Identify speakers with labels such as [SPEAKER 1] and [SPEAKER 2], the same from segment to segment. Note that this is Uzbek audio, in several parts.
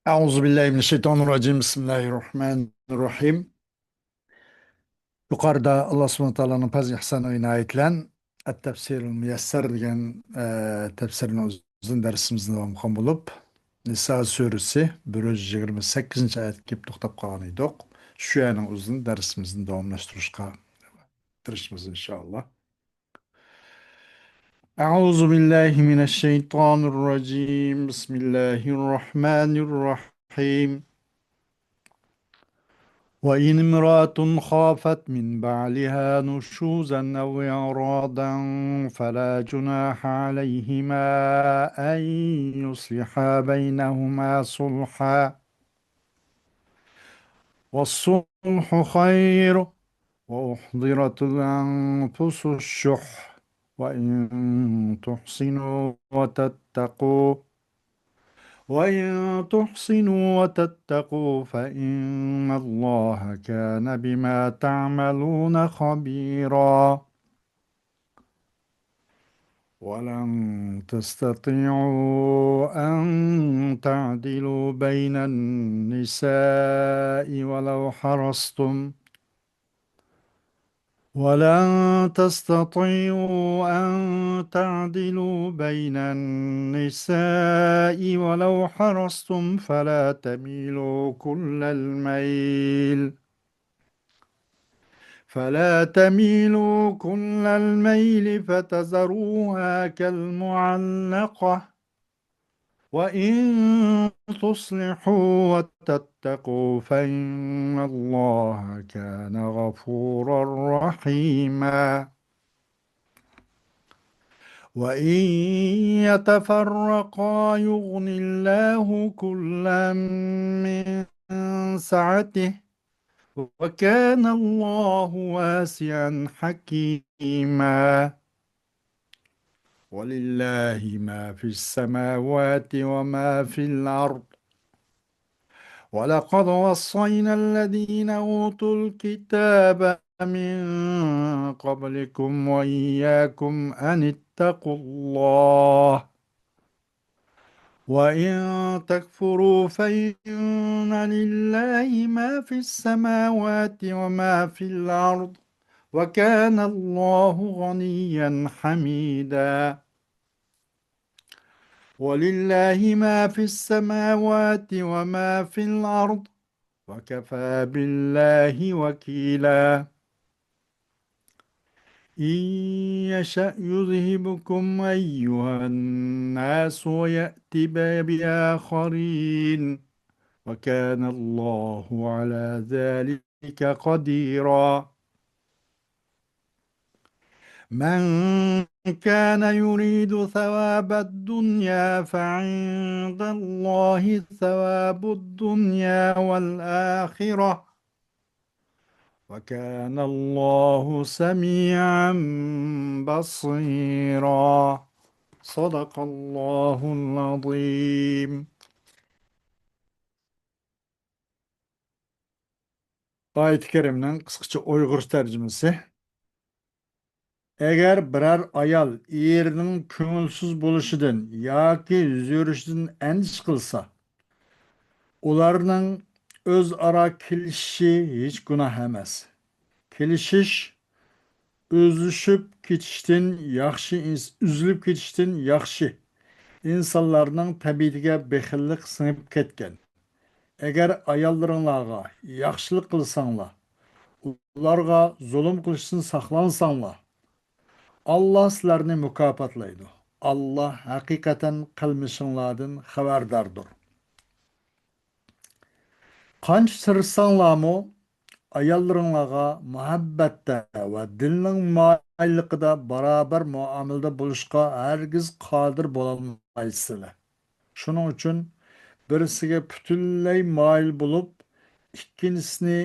[SPEAKER 1] Euzubillahimineşşeytanirracim. Bismillahirrahmanirrahim. Yuqorida Alloh subhanahu taoloning fazl ihson va inoyati at-tafsirul muyassar degan tafsirni uzun darsimizni davom qilgan bo'lib, Niso surasi 128-oyatga kelib to'xtab qolgan edik. Shu yerning uzun darsimizni davomlashtirishga tirishamiz inshaalloh. A'udzu billahi mineşşeytanirracim. Bismillahirrahmanirrahim. وإن امرأة خافت من بعلها نشوزا أو إعراضا فلا جناح عليهما أن يصلحا بينهما صلحا والصلح خير وأحضرت الأنفس الشح وإن تحسنوا وتتقوا فإن الله كان بما تعملون خبيرا ولن تستطيعوا أن تعدلوا بين النساء ولو حرصتم فلا تميلوا كل الميل فتذروها كالمعلقة وإن تصلحوا وتتقوا فإن الله كان غفورا رحيما وإن يتفرقا يغن الله كلا من سعته وكان الله واسعا حكيما ولله ما في السماوات وما في الأرض ولقد وصينا الذين أوتوا الكتاب من قبلكم وإياكم أن اتقوا الله وإن تكفروا فإن لله ما في السماوات وما في الأرض وكان الله غنيا حميدا ولله ما في السماوات وما في الأرض وكفى بالله وكيلا إن يشأ يذهبكم أيها الناس ويأتي بآخرين وكان الله على ذلك قديرا من كان يريد ثواب الدنيا فعند الله ثواب الدنيا والآخرة وكان الله سميعا بصيرا صدق الله العظيم. Ayet-i Kerim'nin kısaca Uygur tercümesi. Eğer birer ayal erinin köngülsüz buluşudan yoki yürüşüden endiş kılsa, ularning o'zaro kelishishi hech gunoh emas. Kelishish uzilib ketishdan yaxshi. İnsanlarning tabiatiga bexillik singib ketgan. Agar ayollaringlarga yaxshilik qilsanglar, ularga zulm qilishdan saqlansanglar, Allah sizlarni mukofotlaydi. Allah haqiqatan qilmishinglardan xabardordir. Qancha tirishsanglarmi, ayollaringlarga muhabbatda va dilning moyilligida barobar muomalada bo'lishga hargiz qodir bo'lolmaysizlar. Shuning uchun birisiga butunlay moyil bo'lib, ikkinchisini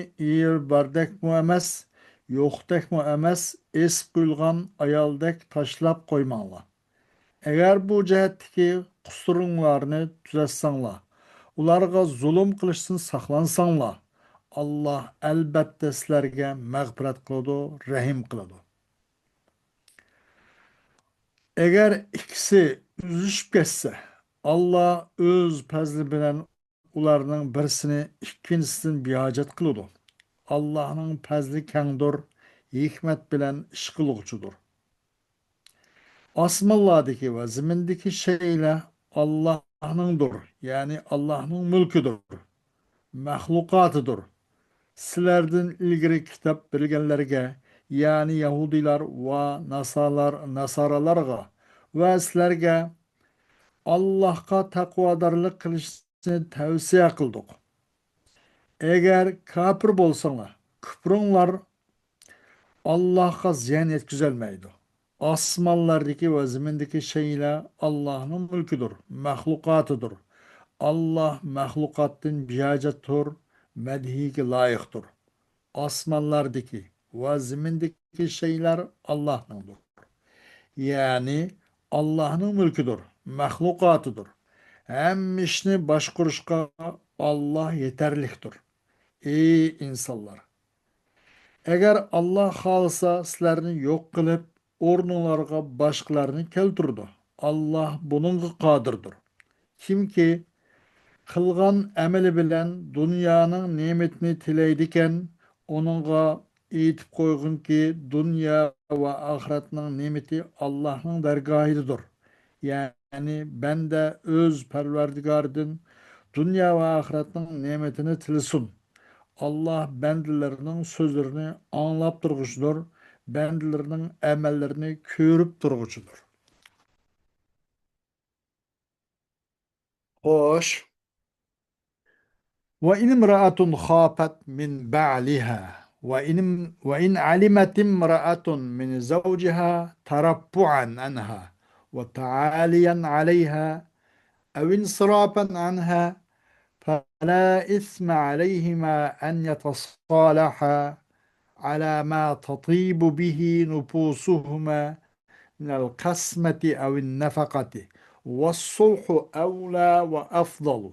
[SPEAKER 1] bardakmi emas, yo'qdakmi emas, es qo'yilgan ayoldek tashlab qo'ymanglar. Agar bu jihatdagi qusuringlarni tuzatsanglar, ularga zulm qilishdan saqlansanglar, Allah albatta sizlarga mag'firat qiladi, rahim qiladi. Agar ikkisi uzishib ketsa, Allah o'z fazli bilan ularning birisini ikkinchisidan behojat qiladi. Allohning fazli kengdir, hikmat bilan ish qiluvchidir. Osmonlardagi va zimindagi shaylar Allohningdir, ya'ni Allohning mulkidir, maxluqotidir. Sizlardan ilgari kitob bilganlarga, ya'ni Yahudiylar va Nasoralarga va sizlarga Allohga taqvodorlik qilishni tavsiya qildik. Agar kafir bo'lsanglar, kufringlar Allohga ziyon yetkazolmaydi. Osmonlardagi va zimindagi shaylar Allohning mulkidir, maxluqotidir. Alloh maxluqotdan bejatdir, madhiga loyiqdir. Osmonlardagi va zimindagi shaylar Allohningdir. Ya'ni Allohning mulkidir, maxluqotidir. Hamma ishni boshqarishga Alloh yetarlikdir. Ey insonlar, agar Alloh xohlasa sizlarni yo'q qilib, o'rninglarga boshqalarni keltirdi. Alloh buningga qodirdir. Kimki qilgan amali bilan dunyoning ne'matini tilaydigan, uningga aytib qo'yginki, dunyo va oxiratning ne'mati Allohning dargohidadir. Ya'ni banda o'z Parvardigoridan dunyo va oxiratning ne'matini tilsin. Allah bendilerinin sözlerini anlap durguçudur. Bendilerinin emellerini körüp durguçudur. Hoş. Ve in imra'atun khafat min ba'liha ve in alimet imra'atun min zawciha tarabbu'an anha ve ta'aliyan aleyha ev insirafen anha فلا إثم عليهما أن يتصالحا على ما تطيب به نفوسهما من القسمة أو النفقة والصلح أولى وأفضل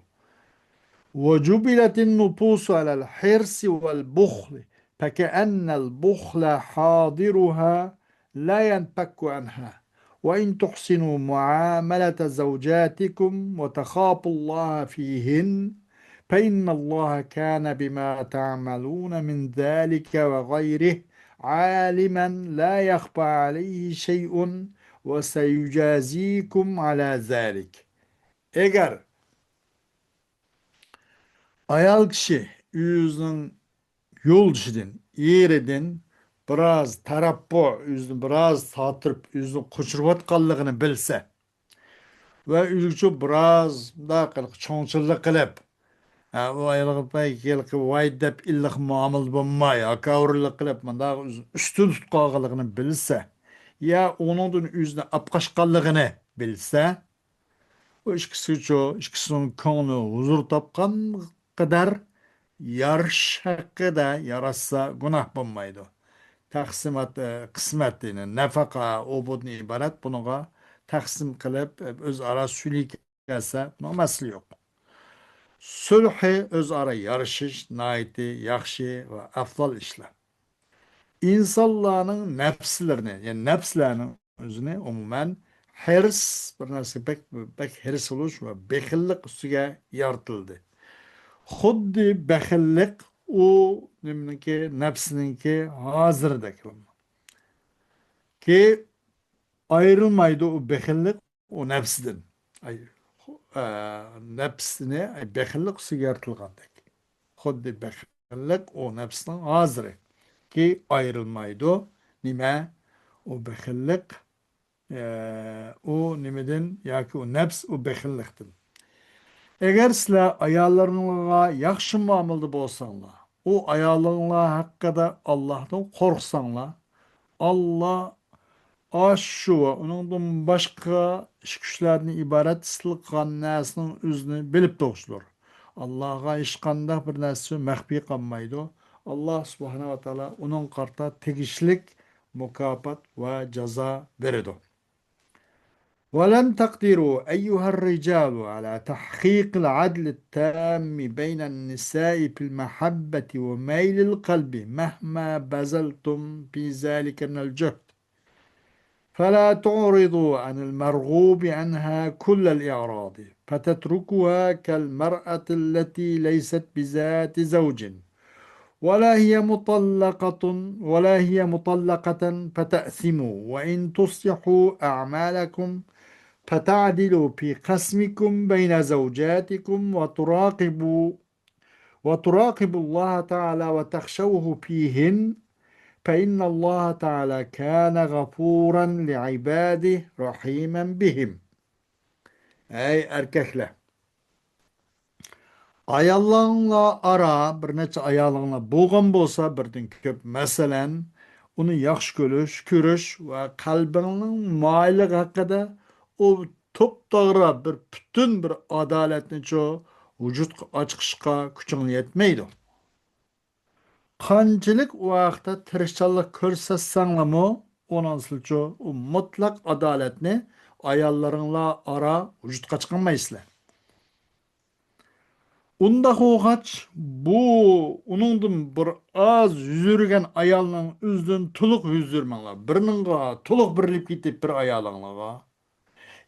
[SPEAKER 1] وجبلت النفوس على الحرص والبخل فكأن البخل حاضرها لا ينفك عنها وإن تحسنوا معاملة زوجاتكم وتخافوا الله فيهن فإن الله كان بما تعملون من ذلك وغيره عالما لا يخفى عليه شيء وسيجازيكم على ذلك. Eğer ayal kişi yüzünün yol dışıdın, yeriden biraz tarappo, yüzünü biraz satırıp, yüzünü koçurvatqanlığını bilse ve ülkü biraz da çoğunçuluk kılıp, o aylığı pek yılkı vay dep illik muamil bulmay, akavurluk kılıp, da üstün tutqağılığını bilse, ya onun yüzüne apkaşqanlığını bilse, o ikisinin konu huzur tapkan kadar yarış hakkı da yarasa günah bulmaydı. Taksimat, kısmetini, nefaka, obudni ibaret bunuğa taksim kılıp öz ara sülük gelse bunun mesele yok. Sulhi öz ara yarışış, naiti, yakşı ve afdal işler. İnsanların nefslerini, yani nefslerinin özünü umumen hırs, bir narsa pek hırs oluş ve bekillik üstüge yaratıldı. Xuddi baxillik u nimaniki nafsininki hozirda ki ayrılmaydı o baxillik o nafsidan. Ay, e, nafsini baxillik sigartilgandek. Xuddi baxillik o nafsinin hoziri ki ayrılmaydı. Nima? O baxillik o nimadan yoki o nafs o baxillikdan. Eğer sizler ayarlarınıza yaxşı muamelede bolsanlar, o ayarlarınlar hakkında Allah'tan korksanlar, Allah aşşu ve onundan başka iş güçlerini ibaret sılıkan nesinin üzünü bilip doğuşlar. Allah'a işkanda bir nesi mehbi kalmaydı. Allah subhanahu wa ta'ala onun karta tegişlik mukafat ve ceza verir. ولن تقدروا أيها الرجال على تحقيق العدل التام بين النساء في المحبة وميل القلب مهما بذلتم في ذلك من الجهد. فلا تعرضوا عن المرغوب عنها كل الإعراض فتتركها كالمرأة التي ليست بذات زوج ولا هي مطلقة فتأثموا وإن تصلحوا أعمالكم فتعدلوا في قسمكم بين زوجاتكم وتراقبوا الله تعالى وتخشوه فيهن فإن الله تعالى كان غفورا لعباده رحيما بهم. Ey erkekler, ayollarla ara bir neçe ayollarla bo'lgan bo'lsa birdan ko'p, masalan, uni yaxshi ko'rish va qalbingning moyilligi haqida u to'p-to'g'ri bir butun bir adolatni vujudga ochqishga kuching yetmaydi. Qanchalik vaqtda tirishchanlik ko'rsatsanglarmi, onansilcho u mutlaq adolatni ayollaringlar ora vujudga chiqarmaysizlar. Unda xo'g'ach bu uningdan bir oz yurgan ayolning o'zidan to'liq yuzurmanglar. Birninga to'liq birilib ketib bir ayolinglarga.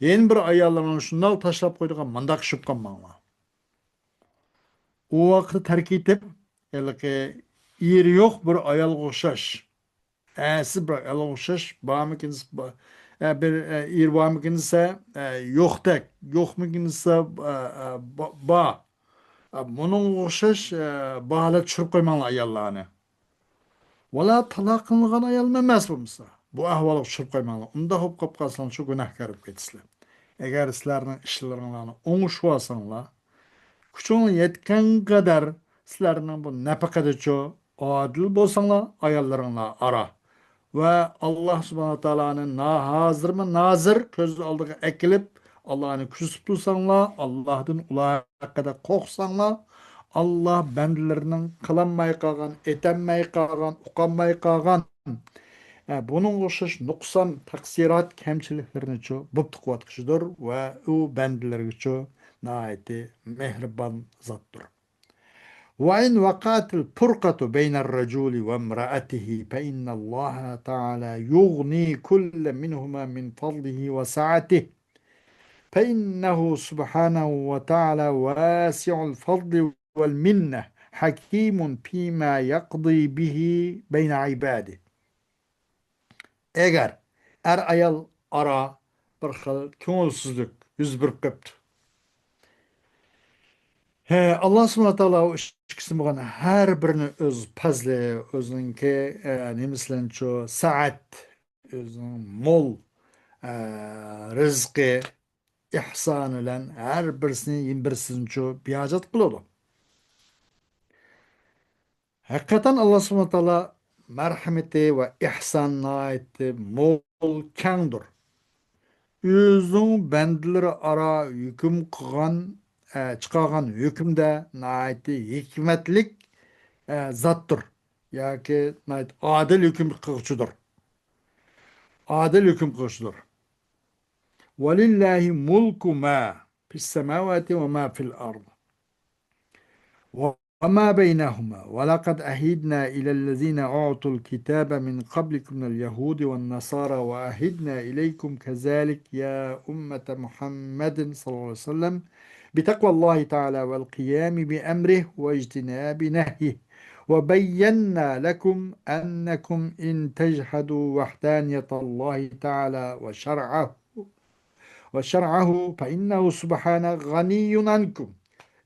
[SPEAKER 1] Yana bir ayollarni shunday tashlab qo'ydigan mandaq tushib qolmanglar. U vaqtda tark etib, eri yo'q bir ayolga o'xshash. Bir ayolga o'xshash bormikinsa bir er bormikinsa yo'qdek, yo'qmikinsa bor. Bunun o'xshash baholat tushirib qo'ymanglar ayollarni. Vala taloq qilingan ayol emas bo'lmasa, bu ahvolga tushirib qo'ymanglar. Unda xo'p qolib qolsanglar shu gunohkor bo'lib ketasizlar. Agar sizlarning ishlaringlarni o'ngishib olsanglar, kuching yetgan qadar sizlarning bu nafaqadacho odil bo'lsanglar, ayollaringlar ara. Va Alloh subhanahu taoloni hozirmi nozir ko'z oldiga ekilib, Allohni kuzatib tursanglar, Allohdan ular haqida qo'rqsanglar, Alloh bandalarining qilolmay qolgan, etanmay qolgan, uqolmay qolgan buning o'xshash nuqson, taqsirot, kamchiliklarni bo'pti quvvatqishidir va u bandalarga nihoyatda mehribon zotdir. وإن وقعت الفرقة بين الرجل وامرأته فإن الله تعالى يغني كل منهما من فضله وسعته فإنه سبحانه وتعالى واسع الفضل والمنة حكيم فيما يقضي به بين عباده. Eğer ayol ara bir xil ko'ngilsizlik yuz berib qopti. Allah subhanahu wa taolo ishkisi bo'lgan har birini o'z fazli, o'ziniki nemislancho saat, o'zining mo'l rizqi, ihson bilan har birisini birsincho bejat qiladi. Haqiqatan Allah subhanahu wa taolo marhamati va ihsonati mo'l kangdir. O'zining bandalari aro hukm qilgan chiqargan hukmda nihoyatda hikmatlik zotdir yoki adil hukm qiluvchidir. Adil hukm qiluvchidir. Valillahi mulku ma fis samawati va ma fil ard وما بينهما ولقد أهدنا إلى الذين أعطوا الكتاب من قبلكم من اليهود والنصارى وأهدنا إليكم كذلك يا أمة محمد صلى الله عليه وسلم بتقوى الله تعالى والقيام بأمره واجتناب نهيه وبينا لكم أنكم إن تجحدوا وحدانية الله تعالى وشرعه فإنه سبحانه غني عنكم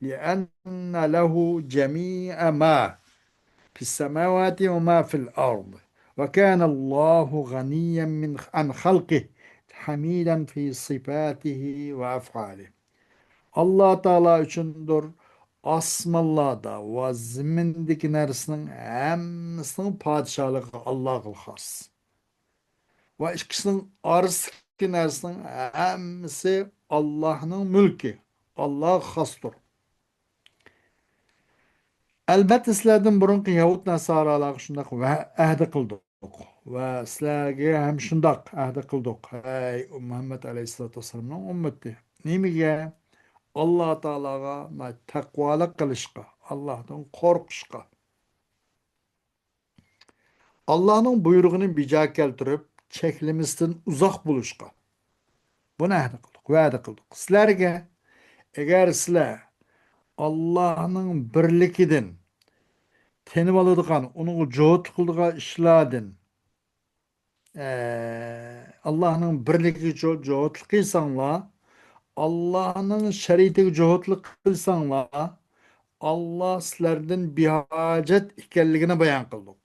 [SPEAKER 1] لأن له جميع ما في السماوات وما في الأرض وكان الله غنيا عن خلقه حميدا في صفاته وأفعاله. Allah Teala üçündür asmanlarda ve zimindeki nersinin hemsinin padişahlığı Allah'a has. Ve ikisinin arasındaki nersinin hemsi Allah'ın mülkü. Allah'a hasdır. Elbette sizlerden burunki Yahud Nasaralar şundak ve ahdi kıldık. Ve sizlerge hem şundak ahdi kıldık. Ey Muhammed Aleyhisselatü Vesselam'ın ümmeti. Neymiye? Allah Teala'ga takvalık kılışka, Allah'tan korkuşka. Allah'ın buyruğunu bica keltirip, cheklimizdan uzoq bo'lishga buni ahd qildik, va'da qildik. Sizlarga agar sizlar Allohning birligidan tenib oladigan, uning jo't qildigan ishlardan Allohning birligiga jo'tlik qilsanglar, Allohning shariatiga jo'tlik qilsanglar, Allah sizlardan behojat ekanligini bayon qildik.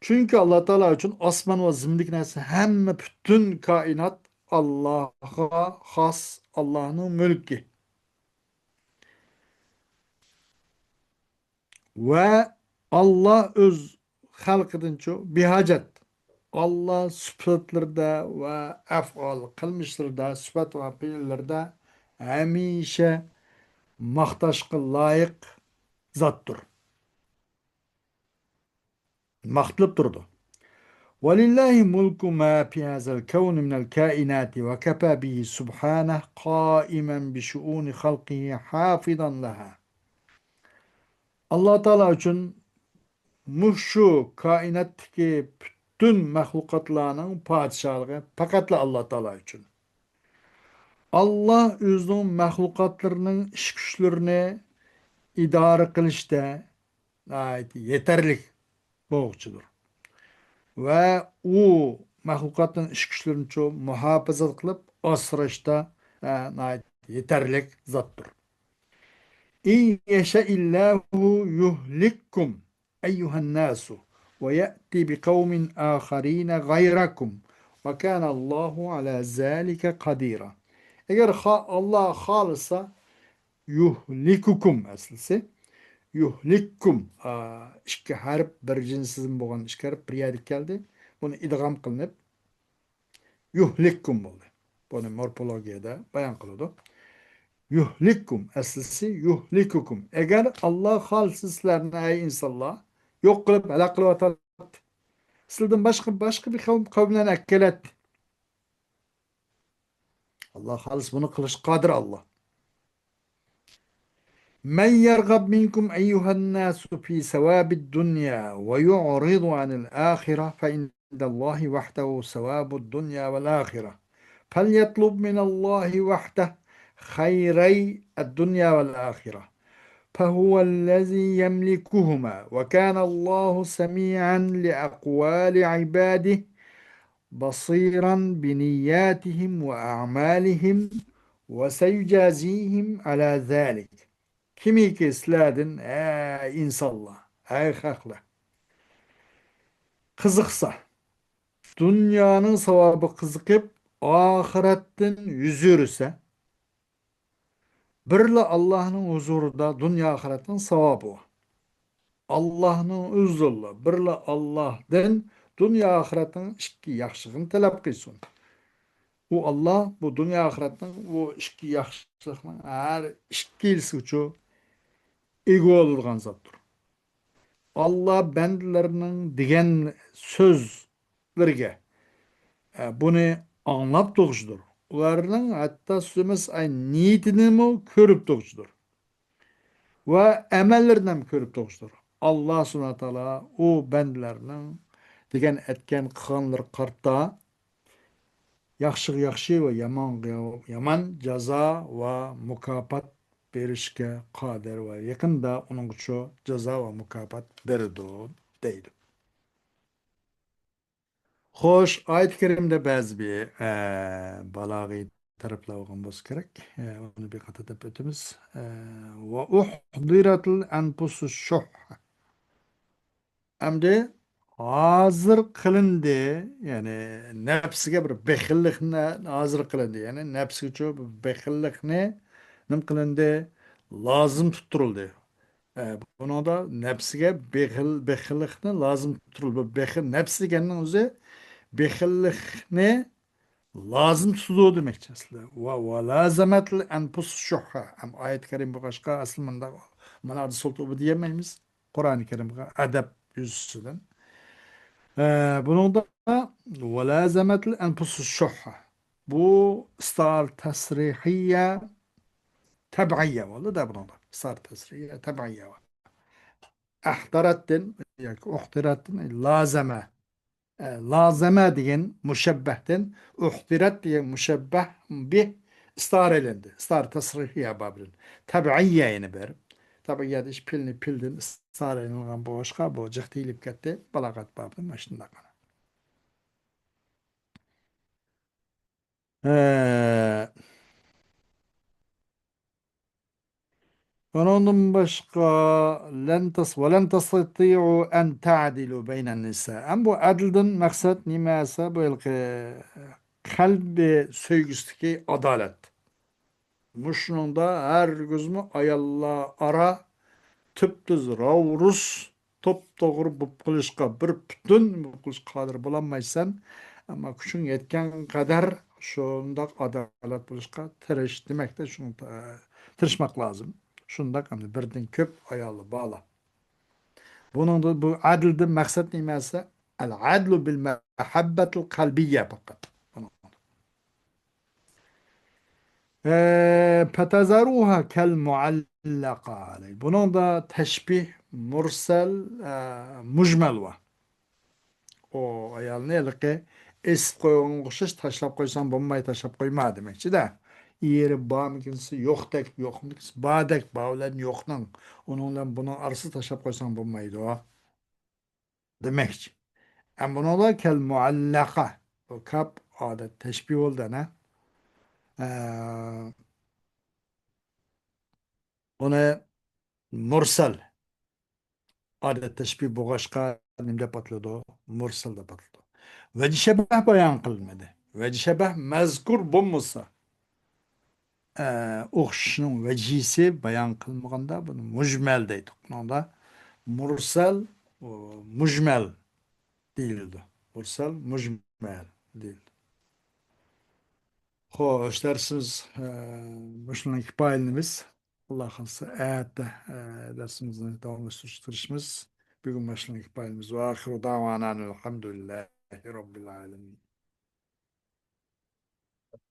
[SPEAKER 1] Çünkü Allah Teala için osmon ve zimlik narsa hamma bütün kainat Allah'a has, Allah'ın mülki. Ve Allah öz halkıdın çoğu bihacet. Allah sıfatlarda ve afal kılmışlarda, sıfat ve fiillerde hemişe mahtaşkı layık zattır. Mahtılıp durdu. ولله ملك ما في هذا الكون من الكائنات وكفى به سبحانه قائما بشؤون خلقه حافظا لها. Allah Teala için şu kainattaki bütün mahlukatlarının padişahlığı fakatla Allah Teala için. Allah özünün mahlukatlarının iş güçlerini idare kılışta yeterlik boğucudur. Ve o mahlukatın iş güçlerini çok muhafaza kılıp asraçta yeterlik zattır. İn yeşe illahu yuhlikkum eyyuhen nasu ve ye'ti bi kavmin aharine gayrakum ve kana Allahu ala zalike kadira. Eğer Allah halisa yuhlikukum aslisi yuhlikkum ikki harf bir jinsidan bo'lgan ikki harf bir yerga keldi. Buni idg'am qilinib yuhlikkum bo'ldi. Buni morfologiyada bayon qiladi. Yuhlikkum aslisi yuhlikukum. Agar Alloh xohlasa sizlarni ey insonlar yo'q qilib halok qilib atadi. Sizlardan boshqa bir qavmlarni akkalatdi. Alloh xohlasa buni qilish qodir Allah. من يرغب منكم أيها الناس في ثواب الدنيا ويعرض عن الآخرة فإن الله وحده ثواب الدنيا والآخرة فليطلب من الله وحده خيري الدنيا والآخرة فهو الذي يملكهما وكان الله سميعا لأقوال عباده بصيرا بنياتهم وأعمالهم وسيجازيهم على ذلك. Kimi ki sizlerden ey insanlar, ey halklar, kızıksa, dünyanın sevabı kızıkıp ahiretten yüz yürüse, birle Allah'ın huzurunda dünya ahiretin sevabı var. Allah'ın huzurunda birle Allah'dan dünya ahiretin iki yaxşılığını talep kılsın. Bu Allah bu dünya ahiretin bu iki yaxşılığının her ikisi için ego olurgan zattır. Allah bendilerinin diyen sözlerge bunu anlap doğuşudur. Onların hatta sözümüz ay niyetini mi körüp doğuşudur. Ve emellerinden mi körüp doğuşudur. Allah subhanahu teala o bendilerinin diyen etken kılanları kartta yaxşı ve yaman jaza ve mukafat berişke kadir ve yakında onun için ceza ve mukafat berdi deydi. Hoş, ayet-i kerimde bazı bir balağî taraflar olgan bolsa kerak. Onu bir qatadab ötemiz. Ve uhdiratul anfusu şuh. Endi hazır kılındı. Yani nefsige bir bekillikne hazır kılındı. Yani nefsi çok bir bekillikne nim kılındı? Lazım tutturuldu. Buna da nefsige bekillikne lazım tutturuldu. Nefsi kendinin özü bekillikne lazım tutuyor demek aslında. Ve lazametle enfus şuhha. Hem ayet-i kerim bu başka aslında bana adı sultu diyemeyiz. Kur'an-ı Kerim edep yüzüsüden. Bunun da ve lazametle enfus şuhha. Bu istar tesrihiyye teb'iyye oldu da bunun da. İstar tesrihiyye teb'iyye var. Ahtarattin, yani uhtiratin lazeme. Lazeme deyen müşebbehten uhdiret diyen müşebbeh bih istar elendi. İstar tasrihi yapabilin. Tabiiyye yani ber. Tabiiyye iş pilni pildin istar elenilgan bu başka bu cıhtı ilip gitti. Balagat babın başında kana. Ee, Onun başka len tastati'u en ta'dilu beynen nisa. Ama bu adilden maksat nimasa bu kalbi söygüsteki adalet. Muşnunda her gözümü ayalla ara tüptüz ravrus top doğru bu kılışka bir bütün bu kılış kadir bulamaysan ama küçün yetken kadar şunda adalet buluşka tırış demek de şunu tırışmak lazım. Şunda hani birden köp ayalı bağla. Bunun da bu adilde maksat nimesi el adlu bil mehabbetul kalbiyye fakat. Fetezaruha kel muallaka aley. Bunun da teşbih, mursel, mucmel var. O ayal ne ki es koyun kuşuz taşlap koysan bombayı taşlap koyma demekçi de. Yeri bağ mıkınsı yok tek yok mıkınsı bağ dek bağ ulan yoknan. Onunla bunun arası taşlap koysan bombayı da o demekçi. Ama bunu da kel muallaka. O kap adet teşbih oldu ne? Ee, Onu mursel. Adet teşbih boğaçka nimde patladı. Mursal da patladı. Vecih şebeh bayan kılmadı. Vecih şebeh mezkur bulmasa. Okşunun vecihisi bayan kılmaganda bunu mucmel deydik. Bunda mursal mucmel değildi. Mursal mucmel değildi. Hoş dersiniz. Başlanan kipayenimiz. Allah kalsa ayette dersimizi devamlaştırışımız. Bugün başlanan kipayenimiz. Ve ahiru davanan elhamdülillahi Rabbil alemin.